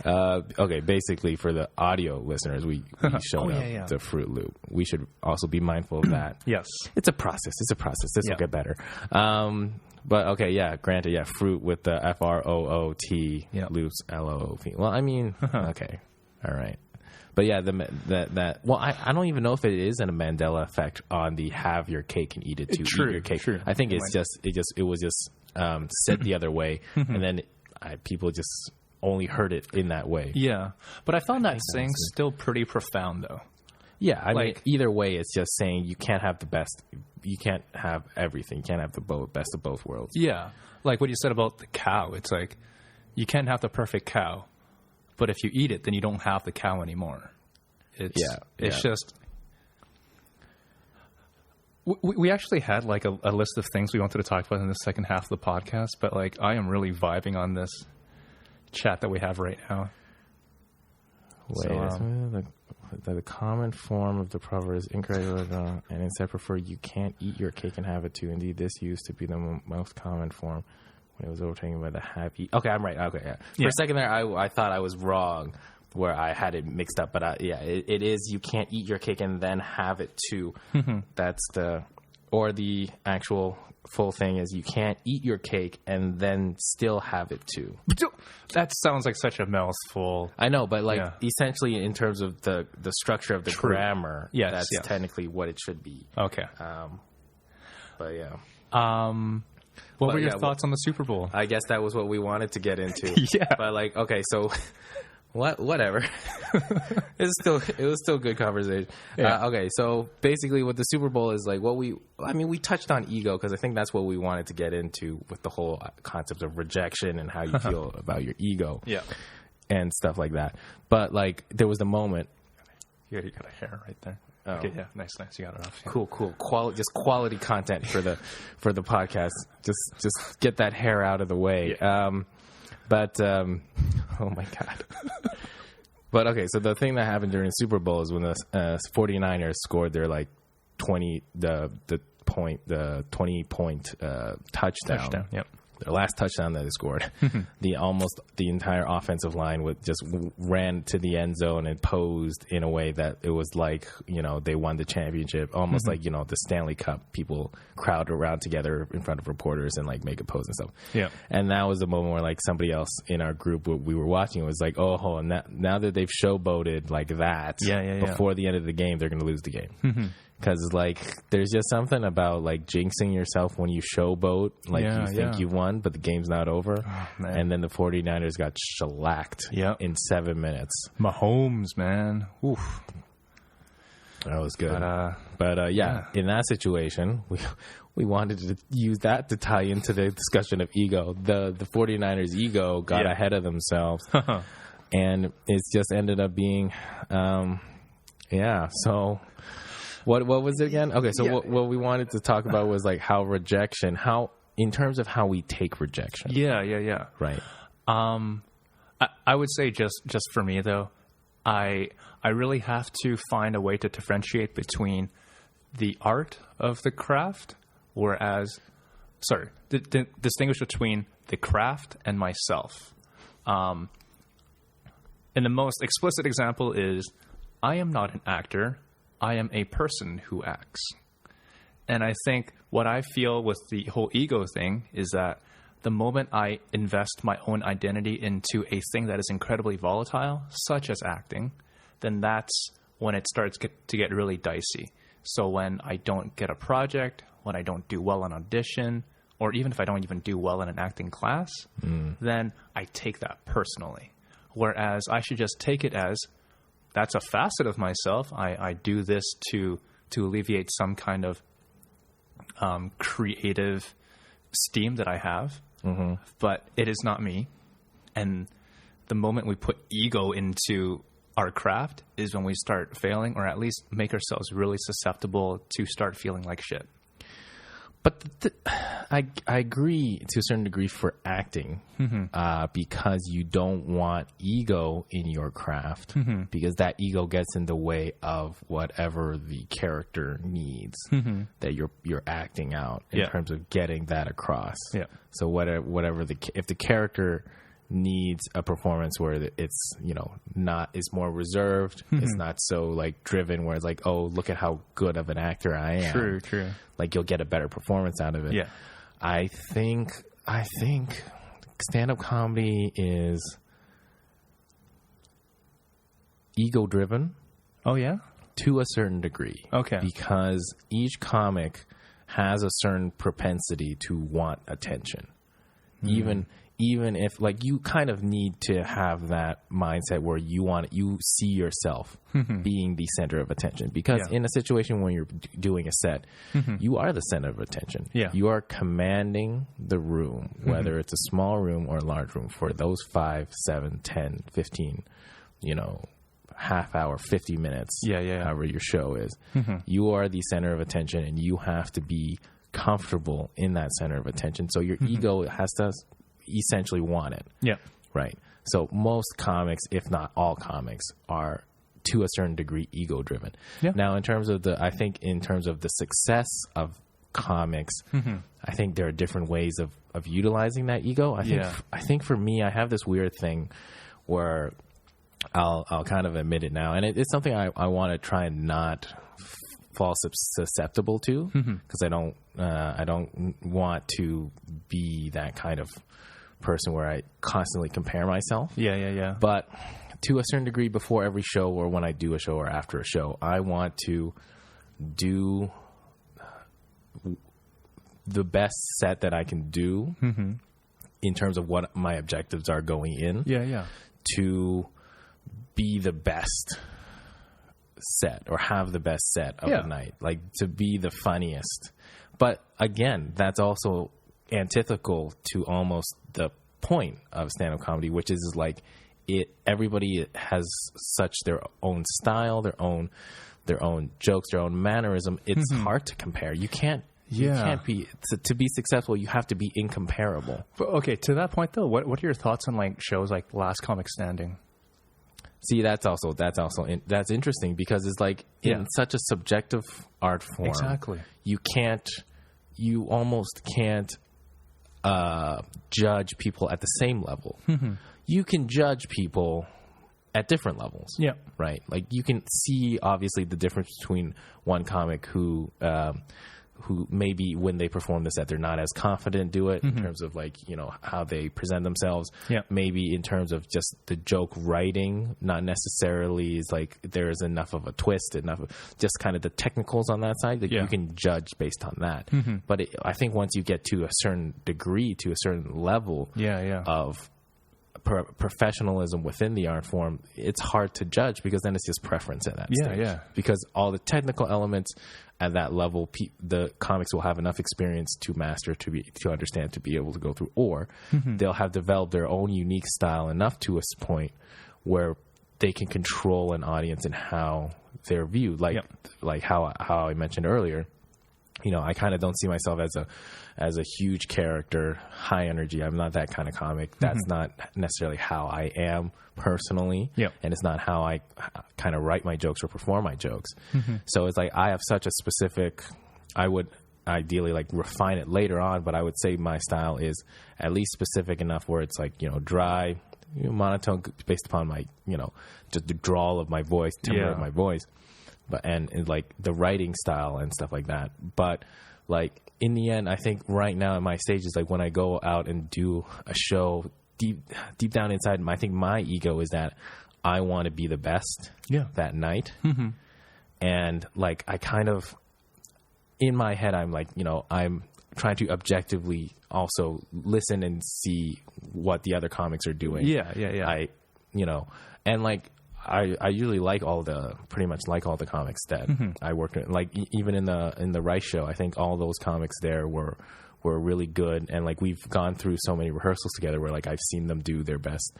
Okay. Basically, for the audio listeners, we showed up the Fruit Loop. We should also be mindful of that. Yes. It's a process. This will get better. But okay, yeah. Granted, yeah. Fruit with the FROOT loops LOOP. Well, I mean, okay, all right. But yeah, I don't even know if it is a Mandela effect on the have your cake and eat it too. True, eat your cake. True. I think it was just said the other way, and then people just only heard it in that way. Yeah, but I found that saying still pretty profound, though. Yeah, I mean, either way, it's just saying you can't have the best. You can't have everything. You can't have the best of both worlds. Yeah, like what you said about the cow. It's like you can't have the perfect cow. But if you eat it, then you don't have the cow anymore. It's just... We actually had like a list of things we wanted to talk about in the second half of the podcast, but like I am really vibing on this chat that we have right now. The common form of the proverb is incorrect, and instead prefer you can't eat your cake and have it too. Indeed, this used to be the most common form. It was overtaken by the have eat. Okay, I'm right. Okay, yeah. For a second there, I thought I was wrong, where I had it mixed up. But it is you can't eat your cake and then have it too. That's the actual full thing is you can't eat your cake and then still have it too. That sounds like such a mouthful. I know, but essentially in terms of the structure of the grammar, that's technically what it should be. Okay. But yeah. What were your thoughts on the Super Bowl? I guess that was what we wanted to get into. Yeah. But okay, so whatever. It was still good conversation. Yeah. Okay, so basically what the Super Bowl is like, we touched on ego because I think that's what we wanted to get into with the whole concept of rejection and how you feel about your ego. Yeah. And stuff like that. But there was the moment. Yeah, you got a hair right there. Oh. Okay, yeah, nice. You got it off. Yeah. Cool. Just quality content for the podcast. Just get that hair out of the way. Yeah. Oh my God. But okay, so the thing that happened during the Super Bowl is when the 49ers scored their 20 point touchdown. Yep. their last touchdown that they scored, the entire offensive line just ran to the end zone and posed in a way that it was like, they won the championship, almost like, the Stanley Cup. People crowd around together in front of reporters and like make a pose and stuff. Yeah. And that was the moment where like somebody else in our group we were watching was like, oh, now that they've showboated like that before the end of the game, they're going to lose the game. Because, like, there's just something about, like, jinxing yourself when you showboat. Like, you think you won, but the game's not over. Oh, and then the 49ers got shellacked in 7 minutes. Mahomes, man. Oof. That was good. But in that situation, we wanted to use that to tie into the discussion of ego. The 49ers' ego got ahead of themselves. And it's just ended up being, so... What was it again? Okay, so what we wanted to talk about was like how rejection, in terms of how we take rejection. Yeah. Right. I would say just for me though, I really have to find a way to differentiate between the art of the craft, distinguish between the craft and myself. And the most explicit example is I am not an actor. I am a person who acts. And I think what I feel with the whole ego thing is that the moment I invest my own identity into a thing that is incredibly volatile, such as acting, then that's when it starts to get really dicey. So when I don't get a project, when I don't do well on audition, or even if I don't even do well in an acting class, then I take that personally. Whereas I should just take it as, that's a facet of myself. I do this to alleviate some kind of creative steam that I have, but it is not me. And the moment we put ego into our craft is when we start failing, or at least make ourselves really susceptible to start feeling like shit. But I agree to a certain degree for acting, because you don't want ego in your craft, because that ego gets in the way of whatever the character needs that you're acting out in terms of getting that across. Yeah. So whatever if the character needs a performance where it's is more reserved, it's not so like driven where it's like, oh, look at how good of an actor I am. True. Like you'll get a better performance out of it. Yeah. I think stand-up comedy is ego driven. Oh yeah? To a certain degree. Okay. Because each comic has a certain propensity to want attention. Even if, like, you kind of need to have that mindset where you see yourself being the center of attention. Because in a situation when you're doing a set, you are the center of attention. Yeah. You are commanding the room, whether it's a small room or a large room, for those 5, 7, 10, 15, half hour, 50 minutes, however your show is. You are the center of attention, and you have to be comfortable in that center of attention. So your ego has to essentially want it. Yeah. Right. So most comics, if not all comics, are to a certain degree ego driven. Yeah. Now, in terms of the success of comics, I think there are different ways of utilizing that ego. I think for me, I have this weird thing where I'll kind of admit it now, and it's something I want to try and not fall susceptible to, because I don't want to be that kind of person where I constantly compare myself. Yeah. But to a certain degree, before every show, or when I do a show, or after a show, I want to do the best set that I can do in terms of what my objectives are going in. Yeah. To be the best set, or have the best set of the night, like to be the funniest. But again, that's also antithetical to almost the point of stand-up comedy, which is like everybody has such their own style, their own jokes, their own mannerism. It's hard to compare. You can't be to be successful. You have to be incomparable. But, okay, to that point though, what are your thoughts on like shows like Last Comic Standing? See, that's interesting, because it's like in such a subjective art form. Exactly. You almost can't judge people at the same level. You can judge people at different levels. Yeah. Right? Like, you can see, obviously, the difference between one comic who maybe when they perform this that they're not as confident do it in terms of, like, you know, how they present themselves. Yeah. Maybe in terms of just the joke writing, not necessarily is like there's enough of a twist, enough of just kind of the technicals on that side that you can judge based on that. But I think once you get to a certain degree, to a certain level of professionalism within the art form, it's hard to judge because then it's just preference at that stage. Because all the technical elements at that level, the comics will have enough experience to master, to understand, to be able to go through, or they'll have developed their own unique style enough to a point where they can control an audience and how they're viewed. Like how I mentioned earlier, you know, I kind of don't see myself as a huge character, high energy. I'm not that kind of comic. That's not necessarily how I am personally. And it's not how I kind of write my jokes or perform my jokes. So it's like I have such a specific, I would ideally like refine it later on, but I would say my style is at least specific enough where it's like, you know, dry, monotone based upon my, you know, just the drawl of my voice, timbre of my voice. But and like the writing style and stuff like that. But like in the end, I think right now at my stage is like when I go out and do a show, deep down inside, I think my ego is that I want to be the best that night. And like I kind of in my head, I'm like, you know, I'm trying to objectively also listen and see what the other comics are doing. I, you know, and like. I usually pretty much like all the comics that I worked with. Like even in the Rice show, I think all those comics there were really good. And like we've gone through so many rehearsals together where like I've seen them do their best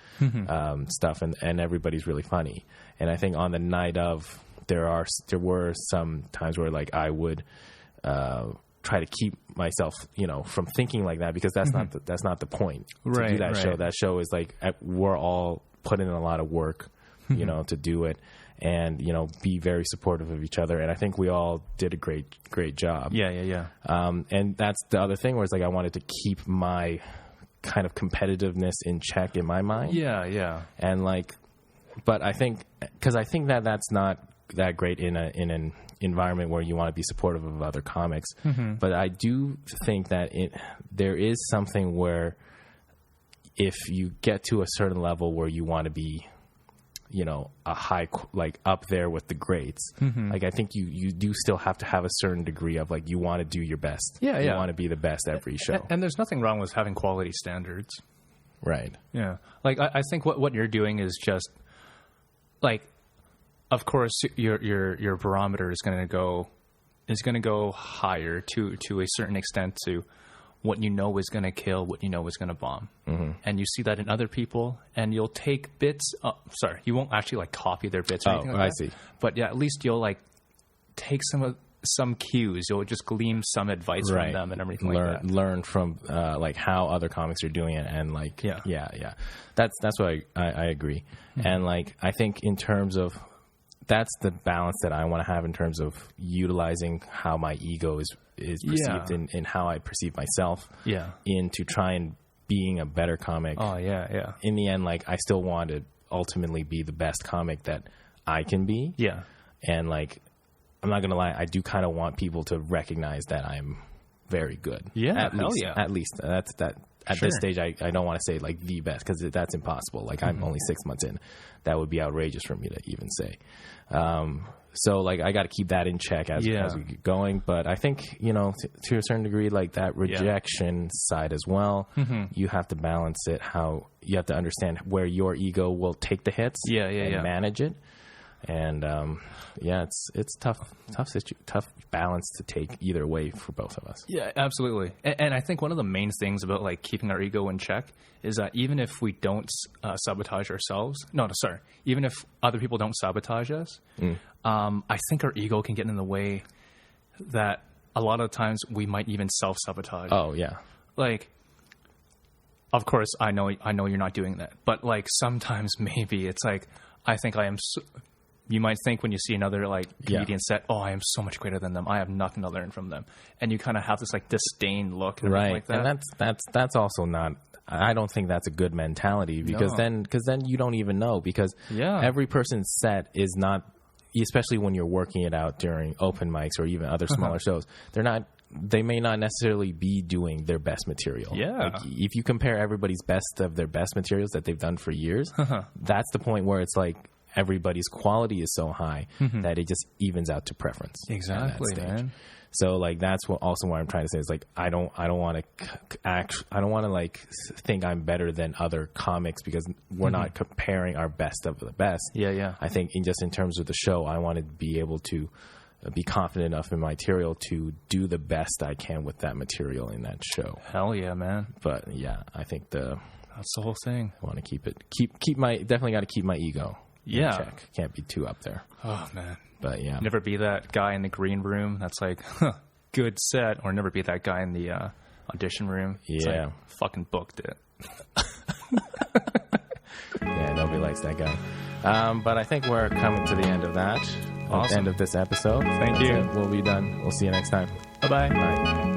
stuff, and everybody's really funny. And I think on the night of there were some times where like I would try to keep myself, you know, from thinking like that because that's not the point to do that show. That show is like we're all putting in a lot of work. You know, to do it and, you know, be very supportive of each other. And I think we all did a great job. And that's the other thing where it's like I wanted to keep my kind of competitiveness in check in my mind. And like, but I think, because I think that that's not that great in an environment where you want to be supportive of other comics. But I do think that there is something where if you get to a certain level where you want to be, you know, a high, like up there with the greats. Like I think you do still have to have a certain degree of like, you want to do your best. You want to be the best every show. And there's nothing wrong with having quality standards. Right. Yeah. Like I think what you're doing is just like, of course your barometer is going to go higher to a certain extent to what you know is going to kill, what you know is going to bomb. And you see that in other people, and you'll take bits. You won't actually like copy their bits or anything like that. I see. But yeah, at least you'll like take some cues. You'll just glean some advice from them and everything like that. Learn from like how other comics are doing it, and like That's what I agree. And like I think in terms of that's the balance that I want to have in terms of utilizing how my ego is perceived in how I perceive myself into try and being a better comic. In the end, like I still want to ultimately be the best comic that I can be. And like I'm not gonna lie, I do kind of want people to recognize that I'm very good. At least that's that. At this stage, I don't want to say like the best because that's impossible. Like I'm only 6 months in. That would be outrageous for me to even say. So like I got to keep that in check as we get going. But I think, you know, to a certain degree, like that rejection side as well, you have to balance it. How you have to understand where your ego will take the hits and manage it. And it's tough balance to take either way for both of us. Yeah, absolutely. And I think one of the main things about like keeping our ego in check is that even if we don't sabotage ourselves, even if other people don't sabotage us, I think our ego can get in the way that a lot of times we might even self-sabotage. Oh, yeah. Like, of course, I know you're not doing that, but like sometimes maybe it's like, I think I am you might think when you see another like comedian set, oh, I am so much greater than them. I have nothing to learn from them. And you kind of have this like disdain look. And right. Like that. And that's also not, I don't think that's a good mentality because then you don't even know because every person's set is not, especially when you're working it out during open mics or even other smaller shows, they may not necessarily be doing their best material. Yeah. Like if you compare everybody's best of their best materials that they've done for years, that's the point where it's like everybody's quality is so high that it just evens out to preference. Exactly, man. So like that's what I'm trying to say is like I don't want to like think I'm better than other comics because we're not comparing our best of the best. Yeah. I think in terms of the show, I want to be able to be confident enough in my material to do the best I can with that material in that show. Hell yeah, man. But yeah, I think that's the whole thing. I want to definitely got to keep my ego. Yeah. In check. Can't be too up there. Oh man. But yeah. Never be that guy in the green room that's like, good set, or never be that guy in the audition room. It's like, fucking booked it. Yeah, nobody likes that guy. But I think we're coming to the end of that. Awesome. End of this episode. Thank you. We'll be done. We'll see you next time. Bye-bye. Bye.